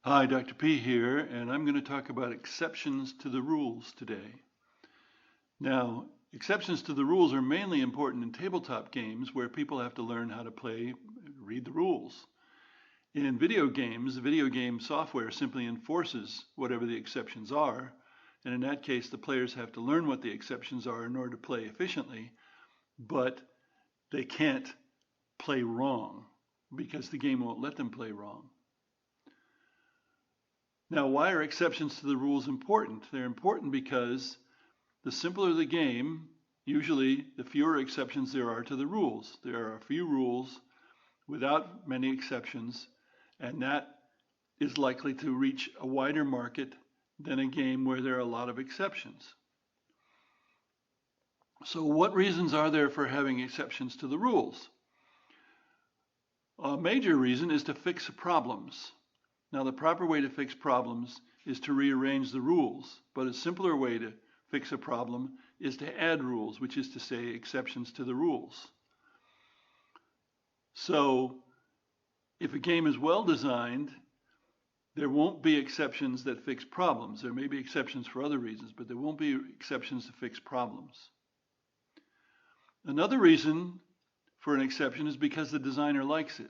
Hi, Dr. P here, and I'm going to talk about exceptions to the rules today. Now, exceptions to the rules are mainly important in tabletop games where people have to learn how to play, read the rules. In video games, video game software simply enforces whatever the exceptions are, and in that case, the players have to learn what the exceptions are in order to play efficiently, but they can't play wrong because the game won't let them play wrong. Now, why are exceptions to the rules important? They're important because the simpler the game, usually the fewer exceptions there are to the rules. There are a few rules without many exceptions, and that is likely to reach a wider market than a game where there are a lot of exceptions. So what reasons are there for having exceptions to the rules? A major reason is to fix problems. Now, the proper way to fix problems is to rearrange the rules, but a simpler way to fix a problem is to add rules, which is to say exceptions to the rules. So, if a game is well designed, there won't be exceptions that fix problems. There may be exceptions for other reasons, but there won't be exceptions to fix problems. Another reason for an exception is because the designer likes it.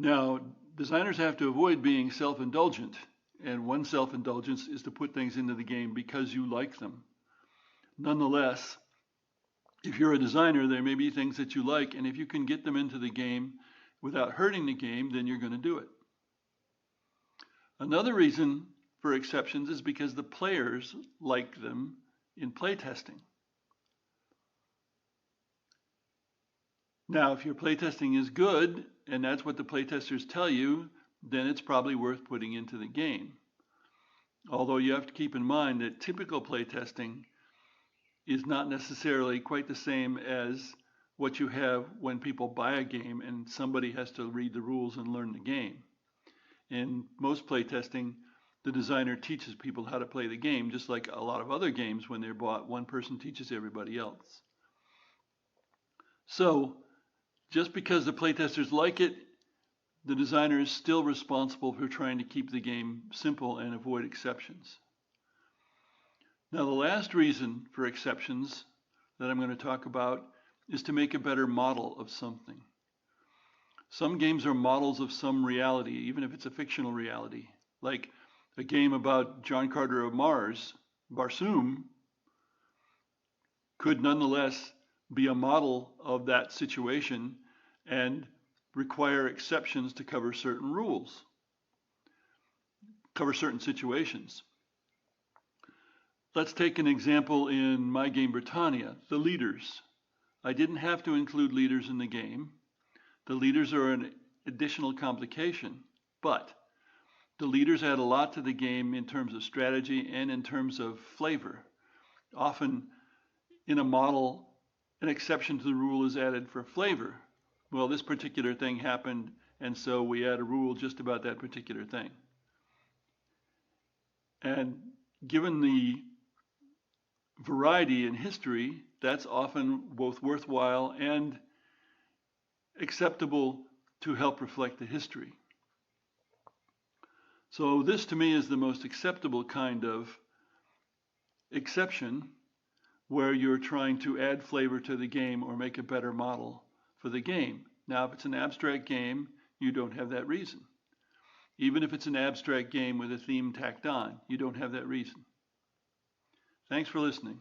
Now, designers have to avoid being self-indulgent, and one self-indulgence is to put things into the game because you like them. Nonetheless, if you're a designer, there may be things that you like, and if you can get them into the game without hurting the game, then you're going to do it. Another reason for exceptions is because the players like them in playtesting. Now, if your playtesting is good, and that's what the playtesters tell you, then it's probably worth putting into the game. Although you have to keep in mind that typical playtesting is not necessarily quite the same as what you have when people buy a game and somebody has to read the rules and learn the game. In most playtesting, the designer teaches people how to play the game, just like a lot of other games when they're bought, one person teaches everybody else. So, just because the playtesters like it, the designer is still responsible for trying to keep the game simple and avoid exceptions. Now, the last reason for exceptions that I'm going to talk about is to make a better model of something. Some games are models of some reality, even if it's a fictional reality. Like a game about John Carter of Mars, Barsoom, could nonetheless be a model of that situation and require exceptions to cover certain rules, cover certain situations. Let's take an example in my game Britannia, the leaders. I didn't have to include leaders in the game. The leaders are an additional complication, but the leaders add a lot to the game in terms of strategy and in terms of flavor. Often in a model, an exception to the rule is added for flavor. Well, this particular thing happened, and so we add a rule just about that particular thing. And given the variety in history, that's often both worthwhile and acceptable to help reflect the history. So this to me is the most acceptable kind of exception where you're trying to add flavor to the game or make a better model for the game. Now, if it's an abstract game, you don't have that reason. Even if it's an abstract game with a theme tacked on, you don't have that reason. Thanks for listening.